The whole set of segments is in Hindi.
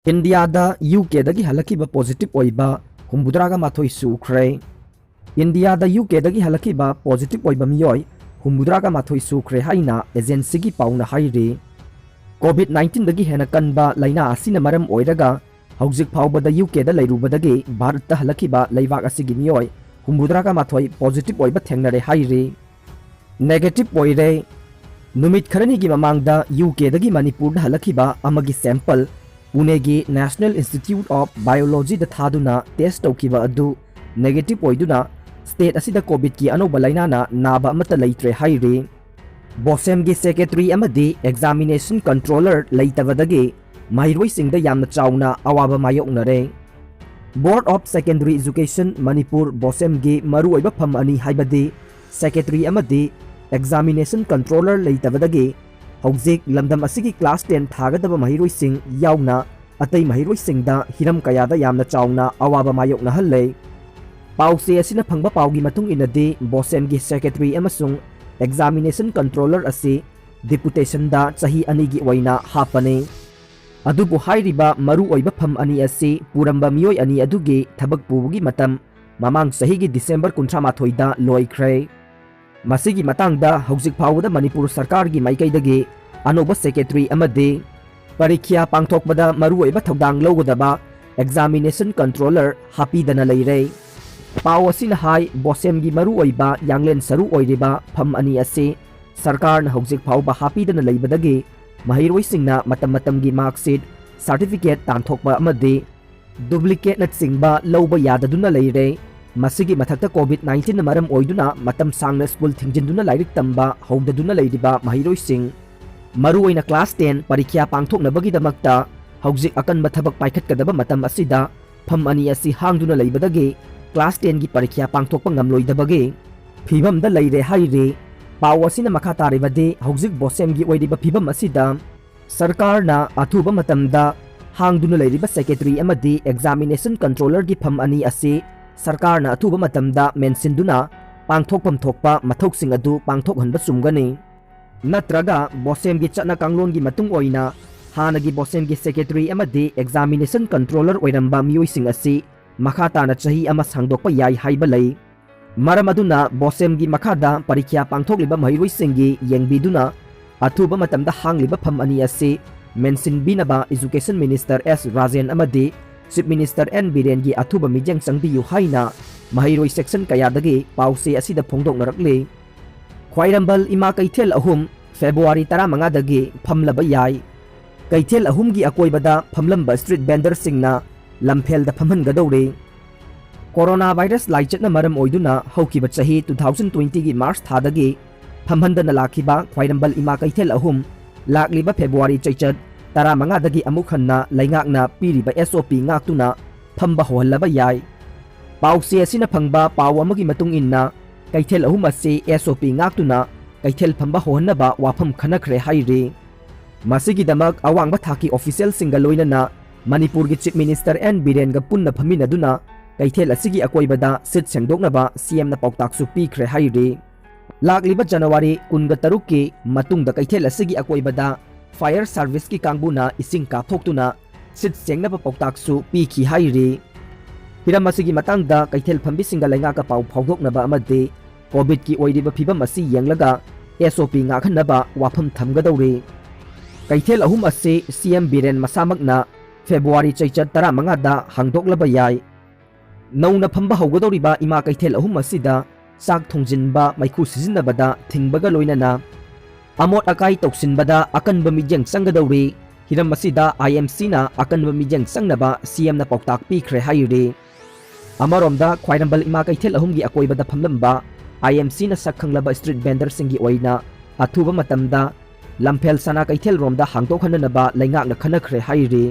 इंडियादा यूकेदगी हलकिबा पॉजिटिव ओइबा हुम्बुद्रागा माथोई सुख्रे। इंडियादा यूकेदगी हलकिबा पॉजिटिव ओइबा मियोय हुम्बुद्रागा माथोई सुख्रे हाइना एजेंसीगी पाउना हाइरे। कोविड-19 दगी हेना कनबा लाइना असिना मरम ओइरगा हौजिक फाउबदा यूकेदा लैरुबदगी भारतदा हलकिबा लैबाक असिगी मियोय हुम्बुद्रागा माथोई पॉजिटिव ओइबा थेंगनरे हाइरे। नेगेटिव ओइरे। नुमित खरनिगी ममांगदा यूकेदगी मणिपुरदा हलकिबा अमगी सैंपल पुणे की national institute of biology थादुना test तौखिबा अदु नेगेटिव ओइदुना स्टेट असिदा कोविड की अनोबा लाइनाना नाबा अमता लैत्रे हाइरे। बोसेम की secretary अमदी examination controller लैतबदगी महिरोइसिंगदा यामना Chowna अवाबा मायोक्नरे। Board of secondary education Manipur बोसेम की मरुओइबा फम अनि हाइबदी सेक्रेटरी अमदी एग्जामिनेशन कंट्रोलर लैतबदगी हौजिक लमदम असिगी क्लास 10 थागदबा महिरोइसिंग याउना अतै महिरोइसिंगदा हिरम कयादा यामना चाउना अवाबा मायोक्ना हल्ले। पाउसे असिना फंगबा पाउगी मतुंग इनदी बोसेमगी सेक्रेटरी अमसुंग एग्जामिनेशन कंट्रोलर असी डिपुटेशनदा चही अनिगी ओइना हापने। अदुबु हाइरिबा मरु ओइबा फम अनि असी पुरंबा मियोय अनि अदुगी थबक पुबुगी मतम ममांग सहीगी डिसेंबर 19 दा लोइख्रे। मसिगी मतंगदा हौजिक फाउदा मणिपुर सरकार की माइकैदगी अनोबा सेक्रेटरी अमदी परीक्षा पांथोकबदा मरुओइबा थौदांग लौगदबा एग्जामिनेशन कंट्रोलर हापीदना लैरे। पाउ असिना हाई बोसेम की मरुओइबा यांगलेन सरू ओइरिबा फम अनि असे सरकार न हौजिक फाउबा हापीदना लैबदगी महिरोइसिंगना मतम मतमगी मार्कशीट सर्टिफिकेट तांथोकबा अमदी डुप्लीकेट नचिंगबा लौबा याददुना लैरे। मसिगी मथक्ता कोविड-19 न मरम ओइदुना मतम सांगना स्कूल थिंजिंदुना लाइरिक तंबा हौददुना लैरिबा महिरोइसिंग मरुओइना क्लास 10 परीक्षा पांथोकनबगीदमक्ता हौजिक अकनबा थबक पाइखतकदबा मतम असिदा फम अनि असि हांगदुना लैबदगी क्लास 10 की परीक्षा पांथोकपा ngamloidabagi फिबमदा लैरे हाइरे। पाउ असिना मखा तारिबदि हौजिक बोसेमगी ओइरिबा फिबम असिदा सरकारना अथुबा मतमदा हांगदुना लैरिबा सेक्रेटरी अमदी एग्जामिनेशन कंट्रोलर की फम अनि असि सरकार ना अथुबा मतमदा मेंसिनदुना पांथोकपम थोकपा मथौकसिंग अदु पांथोकहनबा चुमगनी। नत्रगा बोसेम की चटना कांगलोन की मतुंग ओइना हानगी बोसेम की सेक्रेटरी अमदी एग्जामिनेशन कंट्रोलर ओइरंबा मियोइसिंग असि मखाताना चही अमा सांगदोकपा याई हाइबा लै। मरम अदुना बोसेम की मखादा परीक्षा पांथोकलिबा महिरोइसिंगी येंगबिदुना अथुबा मतमदा हांगलिबा फम अनि असि मेंसिनबिनबा एजुकेशन मिनिस्टर एस राजेन अमदी चीफ मिनिस्टर एन बीरेन की अथुबा मिजेंग संगबियु हाइना महिरोइ सेक्शन कयादगी पाउसे असिदा फोंदोकनरकले। ख्वाइरंबल इमा कैथेल अहुम फेब्रुआरी 15 दगी फमलबा याई। कैथेल अहुम की अकोइबदा फमलंबा स्ट्रीट वेंडर सिंगना लमफेलदा फमहनगदौरे। कोरोना वायरस लाइचटना मरम ओइदुना हौकिबा चही 2020 की मार्च थादगी फमहनदना लाखिबा ख्वाइरंबल इमा कैथेल अहुम लाकलिबा फेब्रुआरी चैचट 15 दगी अमुक हन्ना लैंगाकना पीरिबा SOP ngaktuna फंबा होहल्लबा याई। पाउसे असिना फंगबा पाउ अमगी मतुंग इन्ना कैथेल अहुम असे SOP ngaktuna कैथेल फंबा होहन्नबा वाफम खनखरे हाइरे। मसिगिदमक अवांगबा थाकी ऑफिशियल सिंगा लोइनना मणिपुर की चीफ मिनिस्टर एन बीरेनगा पुन्ना फमिनदुना कैथेल असिगी अकोइबदा सिट सेंगदोकनबा CM ना पाउताकसु पीखरे हाइरे। लाकलिबा जनवरी 13 की मतुंगदा कैथेल असिगी अकोइबदा फायर सर्विस की कांगबुना इसिंग काथोक्तुना सिट सेंगनबा पाउताकसु पीखी हाइरे। हिरम असिगी मतंगदा कैथेल फंबिसिंगा लैंगाका पाउ फाउदोकनबा अमदे कोविड की ओइरिबा फिबम असी येंगलगा SOP ngakhannaba वाफम थमगदौरे। कैथेल अहुम असे CM बीरेन मसामकना फेब्रुआरी चैचट 15 दा हांगदोकलबा याई। नौना फंबा हौगदौरिबा इमा कैथेल अहुम असिदा चाक थोंजिनबा मैखु सिजिनबदा थिंगबगा लोइनना अमोट अकाई तौसिनबदा अकनबा मिजेंग संगदौरे। हिरम असिदा IMC ना अकनबा मिजेंग संगनबा CM ना पाउताक पीखरे हाइरे। अमरोमदा ख्वाइरंबल इमा कैथेल अहुम की अकोइबदा फमलंबा IMC ना सकखंगलबा स्ट्रीट वेंडर सिंगी ओइना अथुबा मतमदा लमफेल सना कैथेल रोमदा हांगदोखननबा लैंगाकना खनखरे हाइरे।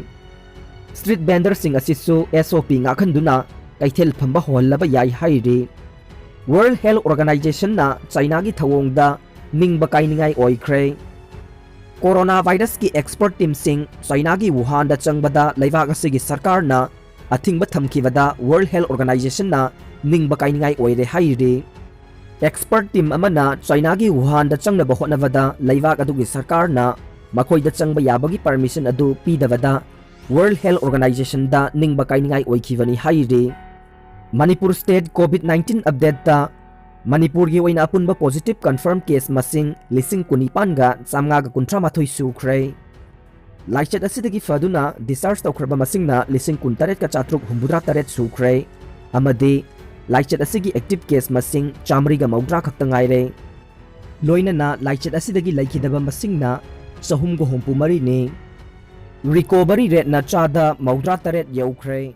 स्ट्रीट वेंडर सिंग असिसु SOP ngakhन्दुना कैथेल फंबा होहल्लबा याई हाइरे। वर्ल्ड हेल्थ ऑर्गेनाइजेशन ना चाइना की थवोंगदा निंगबा काइनिंगाई ओइख्रे। कोरोना वायरस की एक्सपर्ट टीम सिंग चाइना की वुहान दा चंगबदा लैबाक असिगी सरकार ना अथिंगबा थमखिबदा वर्ल्ड हेल्थ ऑर्गेनाइजेशन ना निंगबा काइनिंगाई ओइरे हाइरे। एक्सपर्ट टीम अमना चाइना की वुहान दा चंगनबा होटनबदा लैबाक अदुगी सरकार ना मखोइदा चंगबा याबगी परमिशन अदु पीदबदा World Health Organization da ningba kainingai oikhibani hairi Manipur State COVID-19 update da Manipur gi oina apunba positive confirmed case masing lising kunipan ga samnga ga kuntra mathoi sukhrei Laichet asidagi faduna discharge tawkhraba masingna lising kuntaret ka chatruk humbudra taret sukhrei amadi Laichet asigi active case masing chamri ga maudra khakta ngaire loinana Laichet asidagi laikhidaba masingna sahum go hompu mari ni recovery rate na chada maudra taret yaukhre